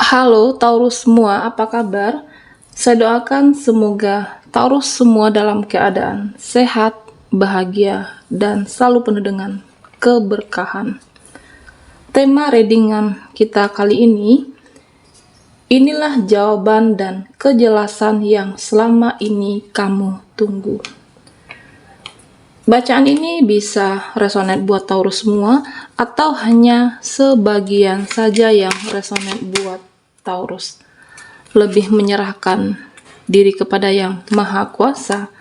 Halo Taurus semua, apa kabar? Saya doakan semoga Taurus semua dalam keadaan sehat, bahagia, dan selalu penuh dengan keberkahan. Tema readingan kita kali ini, inilah jawaban dan kejelasan yang selama ini kamu tunggu. Bacaan ini bisa resonate buat Taurus semua atau hanya sebagian saja yang resonate buat Taurus. Lebih menyerahkan diri kepada Yang Maha Kuasa.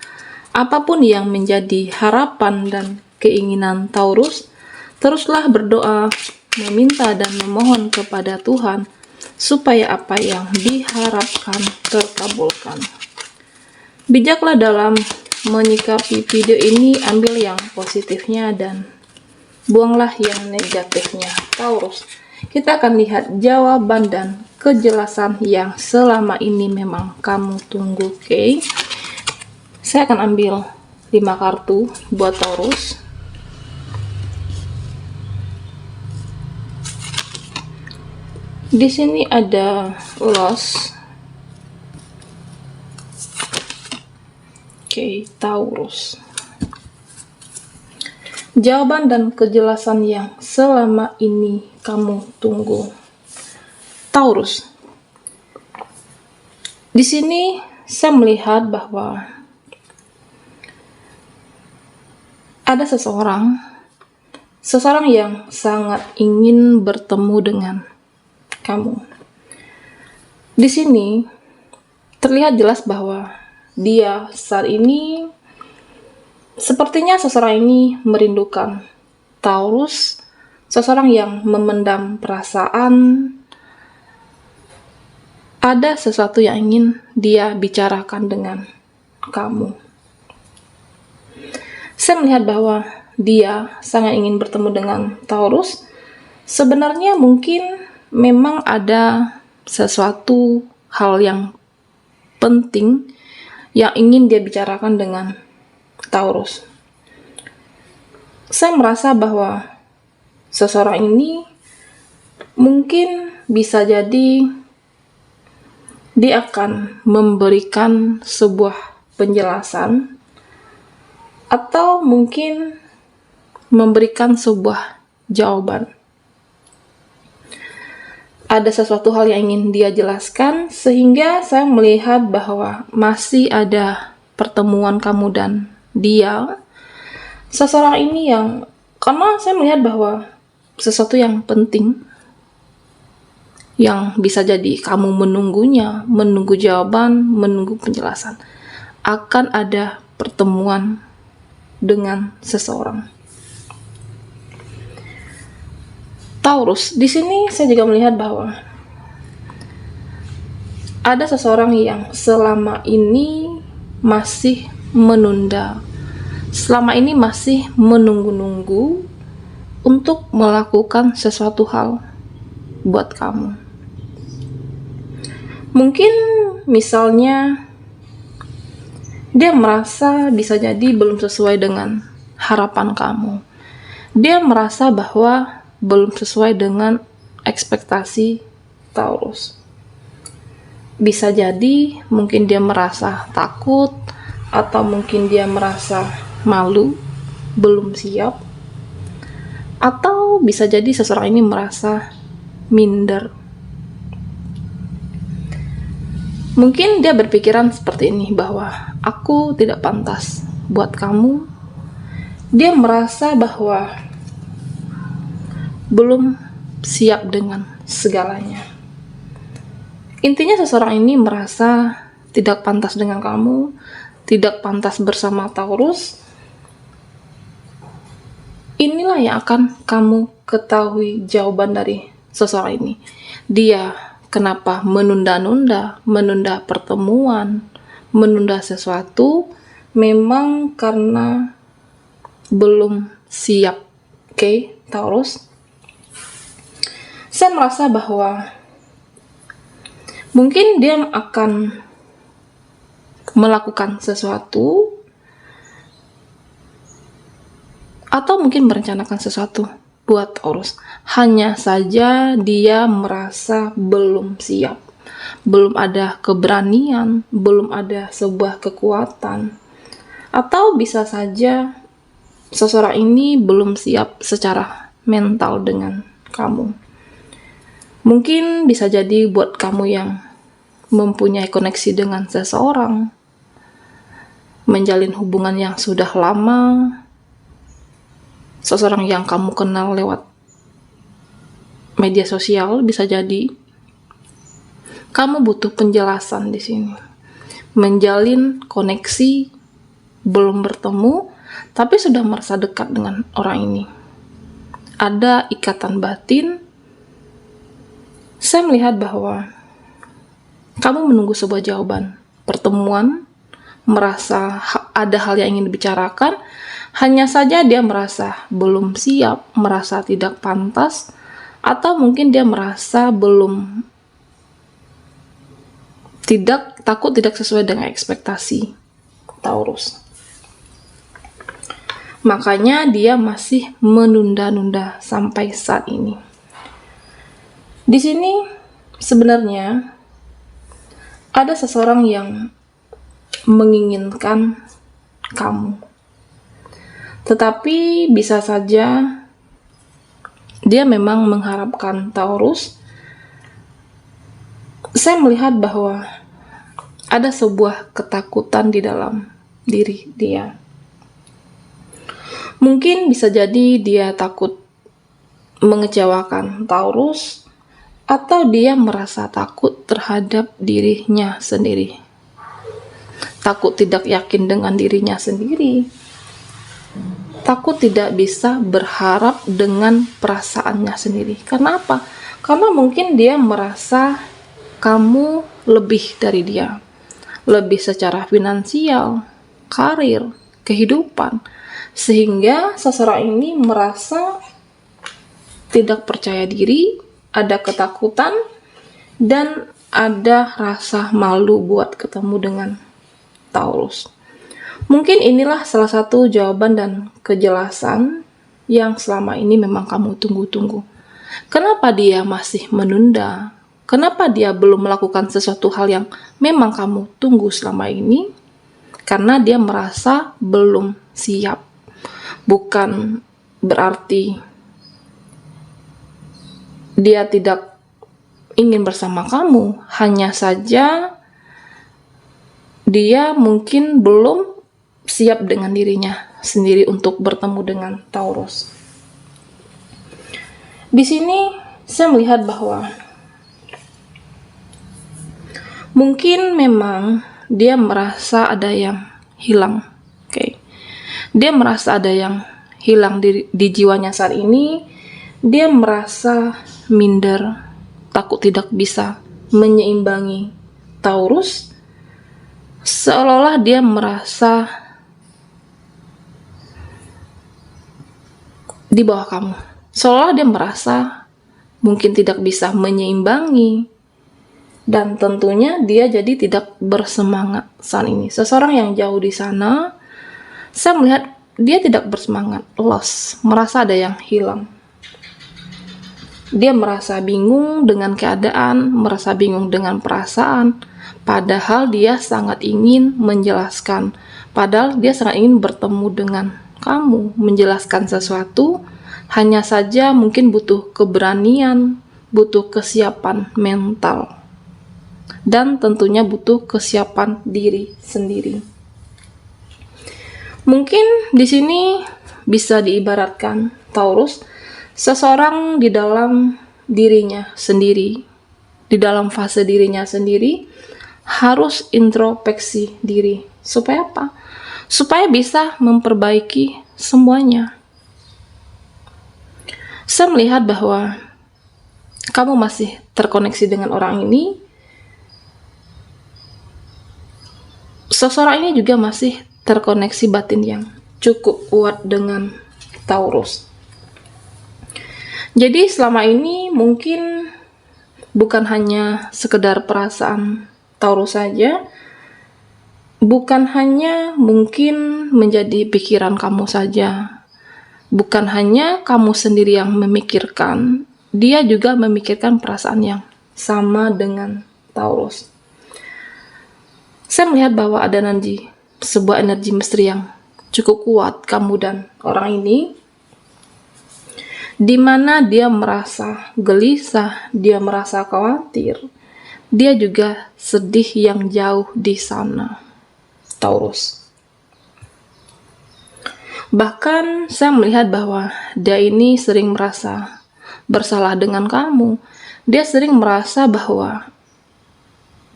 Apapun yang menjadi harapan dan keinginan Taurus, teruslah berdoa, meminta dan memohon kepada Tuhan supaya apa yang diharapkan terkabulkan. Bijaklah dalam menyikapi video ini, ambil yang positifnya dan buanglah yang negatifnya. Taurus, kita akan lihat jawaban dan kejelasan yang selama ini memang kamu tunggu. Oke? Saya akan ambil 5 kartu buat Taurus. Di sini ada loss. Oke, Taurus. Jawaban dan kejelasan yang selama ini kamu tunggu. Taurus. Di sini saya melihat bahwa ada seseorang yang sangat ingin bertemu dengan kamu. Di sini terlihat jelas bahwa dia saat ini sepertinya seseorang ini merindukan Taurus, seseorang yang memendam perasaan. Ada sesuatu yang ingin dia bicarakan dengan kamu. Saya melihat bahwa dia sangat ingin bertemu dengan Taurus. Sebenarnya mungkin memang ada sesuatu hal yang penting yang ingin dia bicarakan dengan Taurus. Saya merasa bahwa seseorang ini mungkin bisa jadi dia akan memberikan sebuah penjelasan atau mungkin memberikan sebuah jawaban. Ada sesuatu hal yang ingin dia jelaskan, sehingga saya melihat bahwa masih ada pertemuan kamu dan dia. Seseorang ini karena saya melihat bahwa sesuatu yang penting, yang bisa jadi kamu menunggunya, menunggu jawaban, menunggu penjelasan. Akan ada pertemuan dengan seseorang. Taurus, di sini saya juga melihat bahwa ada seseorang yang selama ini masih menunda, selama ini masih menunggu-nunggu untuk melakukan sesuatu hal buat kamu. Mungkin misalnya dia merasa bisa jadi belum sesuai dengan harapan kamu. Dia merasa bahwa belum sesuai dengan ekspektasi Taurus. Bisa jadi mungkin dia merasa takut, atau mungkin dia merasa malu, belum siap, atau bisa jadi seseorang ini merasa minder. Mungkin dia berpikiran seperti ini, bahwa aku tidak pantas buat kamu. Dia merasa bahwa belum siap dengan segalanya. Intinya seseorang ini merasa tidak pantas dengan kamu, tidak pantas bersama Taurus. Inilah yang akan kamu ketahui jawaban dari seseorang ini. Dia kenapa menunda-nunda, menunda pertemuan, menunda sesuatu, memang karena belum siap. Oke, Taurus. Saya merasa bahwa mungkin dia akan melakukan sesuatu atau mungkin merencanakan sesuatu buat Taurus. Hanya saja dia merasa belum siap. Belum ada keberanian, belum ada sebuah kekuatan. Atau bisa saja seseorang ini belum siap secara mental dengan kamu. Mungkin bisa jadi buat kamu yang mempunyai koneksi dengan seseorang, menjalin hubungan yang sudah lama, seseorang yang kamu kenal lewat media sosial, bisa jadi kamu butuh penjelasan di sini. Menjalin koneksi, belum bertemu, tapi sudah merasa dekat dengan orang ini. Ada ikatan batin. Saya melihat bahwa kamu menunggu sebuah jawaban, pertemuan, merasa ada hal yang ingin dibicarakan, hanya saja dia merasa belum siap, merasa tidak pantas, atau mungkin dia merasa takut tidak sesuai dengan ekspektasi Taurus. Makanya dia masih menunda-nunda sampai saat ini. Di sini sebenarnya ada seseorang yang menginginkan kamu. Tetapi bisa saja dia memang mengharapkan Taurus. Saya melihat bahwa ada sebuah ketakutan di dalam diri dia. Mungkin bisa jadi dia takut mengecewakan Taurus, atau dia merasa takut terhadap dirinya sendiri. Takut tidak yakin dengan dirinya sendiri. Takut tidak bisa berharap dengan perasaannya sendiri. Karena apa? Karena mungkin dia merasa kamu lebih dari dia. Lebih secara finansial, karir, kehidupan. Sehingga seseorang ini merasa tidak percaya diri, ada ketakutan, dan ada rasa malu buat ketemu dengan Taurus. Mungkin inilah salah satu jawaban dan kejelasan yang selama ini memang kamu tunggu-tunggu. Kenapa dia masih menunda? Kenapa dia belum melakukan sesuatu hal yang memang kamu tunggu selama ini? Karena dia merasa belum siap. Bukan berarti dia tidak ingin bersama kamu, hanya saja dia mungkin belum siap dengan dirinya sendiri untuk bertemu dengan Taurus. Di sini saya melihat bahwa mungkin memang dia merasa ada yang hilang. Dia merasa ada yang hilang di jiwanya saat ini. Dia merasa minder, takut tidak bisa menyeimbangi Taurus, seolah-olah dia merasa di bawah kamu, seolah dia merasa mungkin tidak bisa menyeimbangi, dan tentunya dia jadi tidak bersemangat saat ini. Seseorang yang jauh di sana, saya melihat dia tidak bersemangat, lost, merasa ada yang hilang. Dia merasa bingung dengan keadaan, merasa bingung dengan perasaan, padahal dia sangat ingin menjelaskan, padahal dia sangat ingin bertemu dengan kamu, menjelaskan sesuatu, hanya saja mungkin butuh keberanian, butuh kesiapan mental, dan tentunya butuh kesiapan diri sendiri. Mungkin di sini bisa diibaratkan Taurus, seseorang di dalam dirinya sendiri, di dalam fase dirinya sendiri, harus introspeksi diri. Supaya apa? Supaya bisa memperbaiki semuanya. Saya melihat bahwa kamu masih terkoneksi dengan orang ini. Seseorang ini juga masih terkoneksi batin yang cukup kuat dengan Taurus. Jadi selama ini mungkin bukan hanya sekedar perasaan Taurus saja, bukan hanya mungkin menjadi pikiran kamu saja, Bukan hanya kamu sendiri yang memikirkan, dia juga memikirkan perasaan yang sama dengan Taurus. Saya melihat bahwa ada sebuah energi misteri yang cukup kuat kamu dan orang ini, di mana dia merasa gelisah, dia merasa khawatir, dia juga sedih yang jauh di sana, Taurus. Bahkan saya melihat bahwa dia ini sering merasa bersalah dengan kamu. Dia sering merasa bahwa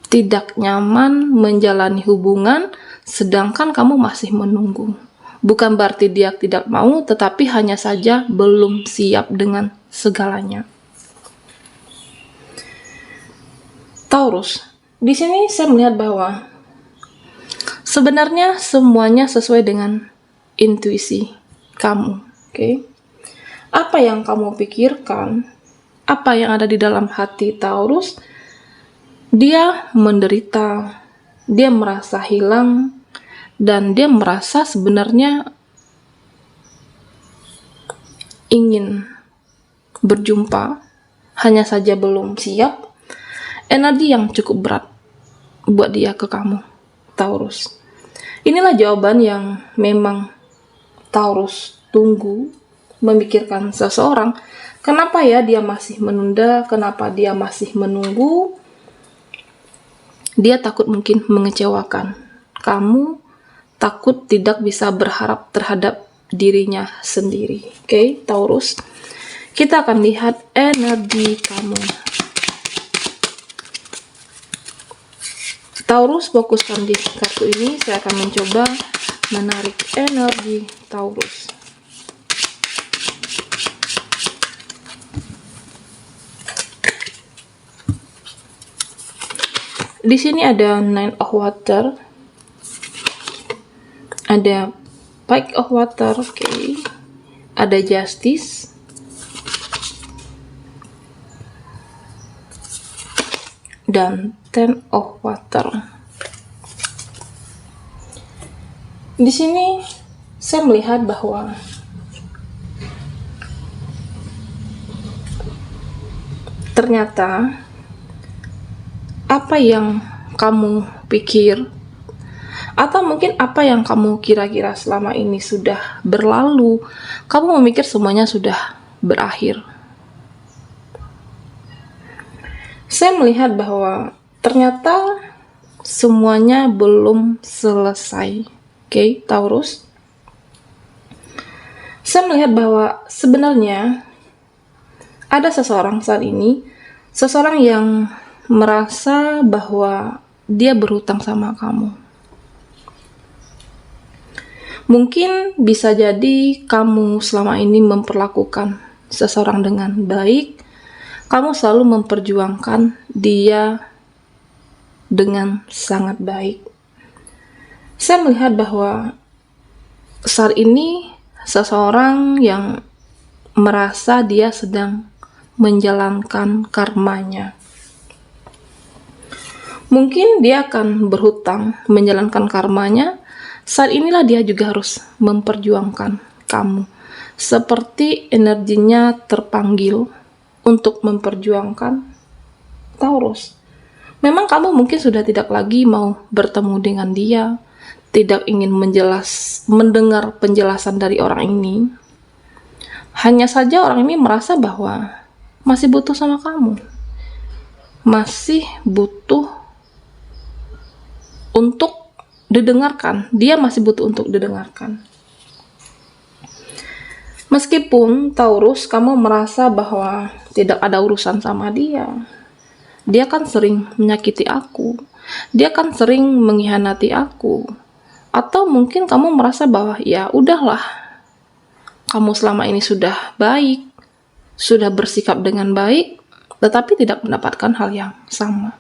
tidak nyaman menjalani hubungan, sedangkan kamu masih menunggu. Bukan berarti dia tidak mau, tetapi hanya saja belum siap dengan segalanya. Taurus, di sini saya melihat bahwa sebenarnya semuanya sesuai dengan intuisi kamu. Oke? Apa yang kamu pikirkan, apa yang ada di dalam hati Taurus, dia menderita, dia merasa hilang, dan dia merasa sebenarnya ingin berjumpa, hanya saja belum siap. Energi yang cukup berat buat dia ke kamu, Taurus. Inilah jawaban yang memang Taurus tunggu, memikirkan seseorang. Kenapa ya dia masih menunda, kenapa dia masih menunggu? Dia takut mungkin mengecewakan kamu, takut tidak bisa berharap terhadap dirinya sendiri. Oke, Taurus. Kita akan lihat energi kamu. Taurus, fokuskan di kartu ini. Saya akan mencoba menarik energi Taurus. Di sini ada Nine of Water, ada Page of Water, oke. Ada Justice, dan Ten of Water. Di sini saya melihat bahwa ternyata apa yang kamu pikir, atau mungkin apa yang kamu kira-kira selama ini sudah berlalu, kamu memikir semuanya sudah berakhir. Saya melihat bahwa ternyata semuanya belum selesai. Oke, Taurus. Saya melihat bahwa sebenarnya ada seseorang saat ini, seseorang yang merasa bahwa dia berhutang sama kamu. Mungkin bisa jadi kamu selama ini memperlakukan seseorang dengan baik, kamu selalu memperjuangkan dia dengan sangat baik. Saya melihat bahwa saat ini seseorang yang merasa dia sedang menjalankan karmanya. Mungkin dia akan berhutang menjalankan karmanya. Saat inilah dia juga harus memperjuangkan kamu. Seperti energinya terpanggil untuk memperjuangkan Taurus. Memang kamu mungkin sudah tidak lagi mau bertemu dengan dia, tidak ingin mendengar penjelasan dari orang ini. Hanya saja orang ini merasa bahwa masih butuh sama kamu. Masih butuh untuk didengarkan. Dia masih butuh untuk didengarkan. Meskipun Taurus, kamu merasa bahwa tidak ada urusan sama dia. Dia kan sering menyakiti aku. Dia kan sering mengkhianati aku. Atau mungkin kamu merasa bahwa ya udahlah, kamu selama ini sudah baik, sudah bersikap dengan baik, tetapi tidak mendapatkan hal yang sama.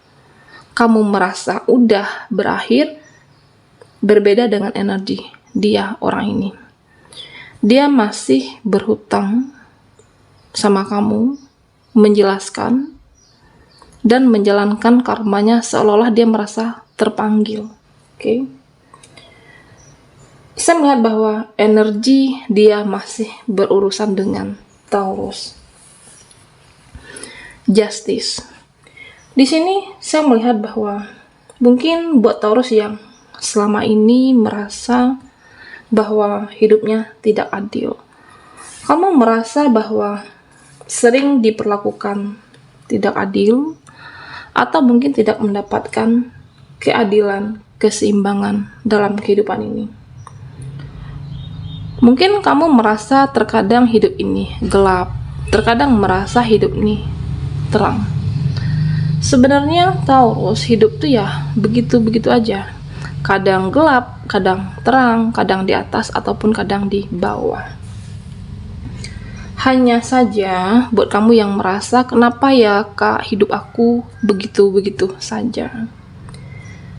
Kamu merasa udah berakhir, berbeda dengan energi dia, orang ini. Dia masih berhutang sama kamu, menjelaskan dan menjalankan karmanya seolah-olah dia merasa terpanggil. Oke. Saya melihat bahwa energi dia masih berurusan dengan Taurus. Justice. Di sini saya melihat bahwa mungkin buat Taurus yang selama ini merasa bahwa hidupnya tidak adil. Kamu merasa bahwa sering diperlakukan tidak adil, atau mungkin tidak mendapatkan keadilan, keseimbangan dalam kehidupan ini. Mungkin kamu merasa terkadang hidup ini gelap, terkadang merasa hidup ini terang. Sebenarnya Taurus hidup tuh ya begitu-begitu aja. Kadang gelap, kadang terang, kadang di atas ataupun kadang di bawah. Hanya saja buat kamu yang merasa kenapa ya Kak hidup aku begitu-begitu saja.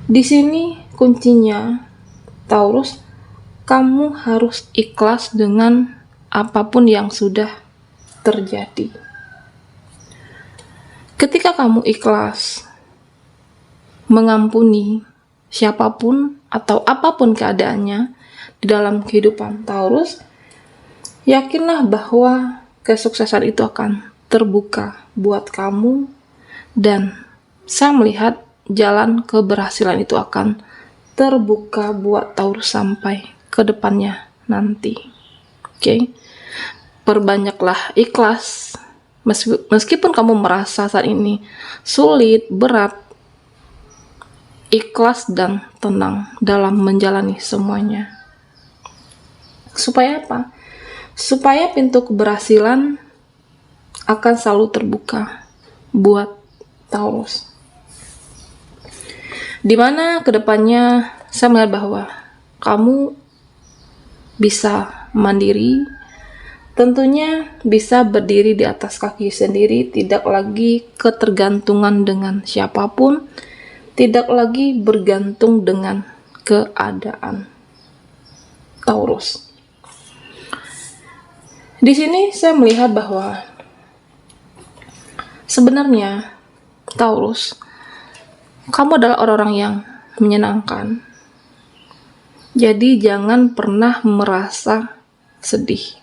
Di sini kuncinya Taurus, kamu harus ikhlas dengan apapun yang sudah terjadi. Ketika kamu ikhlas mengampuni siapapun atau apapun keadaannya di dalam kehidupan Taurus, yakinlah bahwa kesuksesan itu akan terbuka buat kamu, dan saya melihat jalan keberhasilan itu akan terbuka buat Taurus sampai ke depannya nanti. Oke. Perbanyaklah ikhlas. Meskipun kamu merasa saat ini sulit, berat, ikhlas dan tenang dalam menjalani semuanya. Supaya apa? Supaya pintu keberhasilan akan selalu terbuka buat Taurus. Dimana kedepannya saya melihat bahwa kamu bisa mandiri, tentunya bisa berdiri di atas kaki sendiri, tidak lagi ketergantungan dengan siapapun, tidak lagi bergantung dengan keadaan. Taurus. Di sini saya melihat bahwa sebenarnya Taurus, kamu adalah orang-orang yang menyenangkan. Jadi jangan pernah merasa sedih.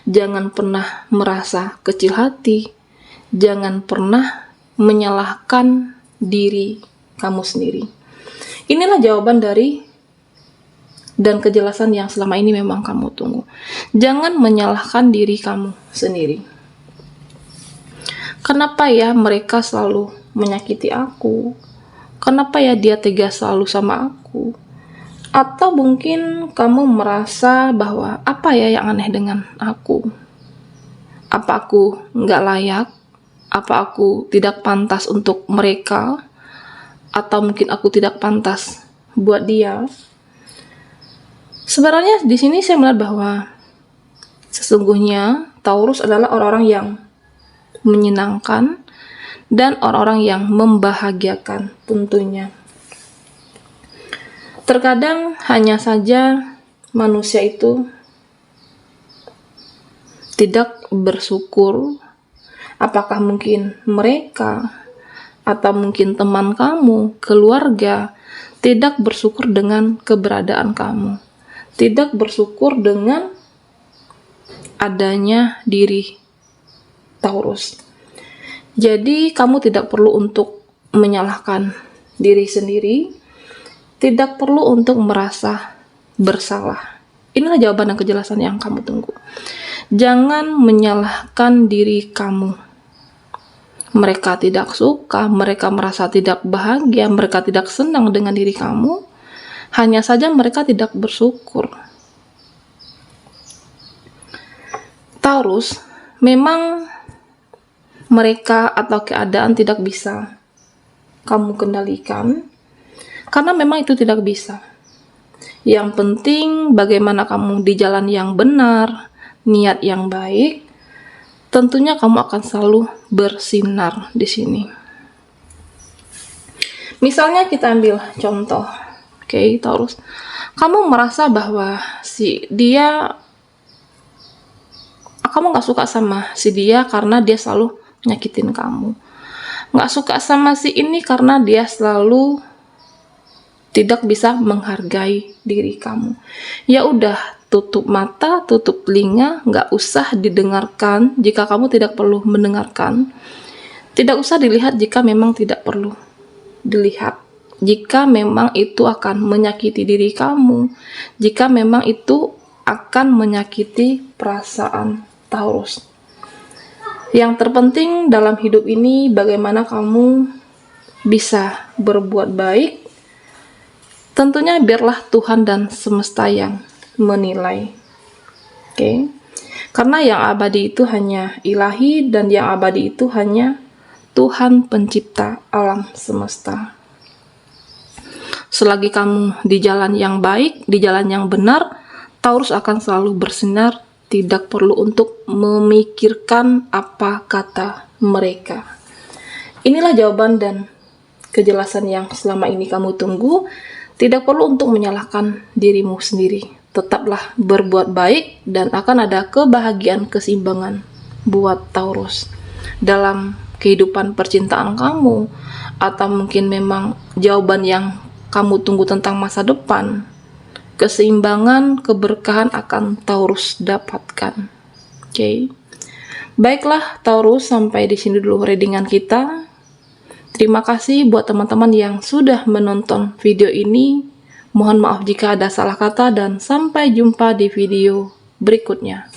Jangan pernah merasa kecil hati. Jangan pernah menyalahkan diri kamu sendiri. Inilah jawaban dari dan kejelasan yang selama ini memang kamu tunggu. Jangan menyalahkan diri kamu sendiri. Kenapa ya mereka selalu menyakiti aku? Kenapa ya dia tega selalu sama aku? Atau mungkin kamu merasa bahwa apa ya yang aneh dengan aku? Apa aku nggak layak? Apa aku tidak pantas untuk mereka? Atau mungkin aku tidak pantas buat dia? Sebenarnya di sini saya melihat bahwa sesungguhnya Taurus adalah orang-orang yang menyenangkan dan orang-orang yang membahagiakan tentunya. Terkadang hanya saja manusia itu tidak bersyukur. Apakah mungkin mereka atau mungkin teman kamu, keluarga tidak bersyukur dengan keberadaan kamu, tidak bersyukur dengan adanya diri Taurus. Jadi kamu tidak perlu untuk menyalahkan diri sendiri, tidak perlu untuk merasa bersalah. Inilah jawaban dan kejelasan yang kamu tunggu. Jangan menyalahkan diri kamu. Mereka tidak suka, mereka merasa tidak bahagia, mereka tidak senang dengan diri kamu. Hanya saja mereka tidak bersyukur. Taurus, memang mereka atau keadaan tidak bisa kamu kendalikan, karena memang itu tidak bisa. Yang penting bagaimana kamu di jalan yang benar, niat yang baik, tentunya kamu akan selalu bersinar di sini. Misalnya kita ambil contoh, oke, Taurus. Kamu merasa bahwa kamu gak suka sama si dia karena dia selalu nyakitin kamu. Gak suka sama si ini karena dia selalu tidak bisa menghargai diri kamu. Ya udah, tutup mata, tutup telinga, nggak usah didengarkan jika kamu tidak perlu mendengarkan. Tidak usah dilihat jika memang tidak perlu dilihat. Jika memang itu akan menyakiti diri kamu, jika memang itu akan menyakiti perasaan Taurus. Yang terpenting dalam hidup ini bagaimana kamu bisa berbuat baik. Tentunya biarlah Tuhan dan semesta yang menilai. Oke. Karena yang abadi itu hanya ilahi dan yang abadi itu hanya Tuhan pencipta alam semesta. Selagi kamu di jalan yang baik, di jalan yang benar, Taurus akan selalu bersinar, tidak perlu untuk memikirkan apa kata mereka. Inilah jawaban dan kejelasan yang selama ini kamu tunggu. Tidak perlu untuk menyalahkan dirimu sendiri. Tetaplah berbuat baik dan akan ada kebahagiaan keseimbangan buat Taurus dalam kehidupan percintaan kamu, atau mungkin memang jawaban yang kamu tunggu tentang masa depan. Keseimbangan, keberkahan akan Taurus dapatkan. Oke. Baiklah Taurus, sampai di sini dulu readingan kita. Terima kasih buat teman-teman yang sudah menonton video ini. Mohon maaf jika ada salah kata dan sampai jumpa di video berikutnya.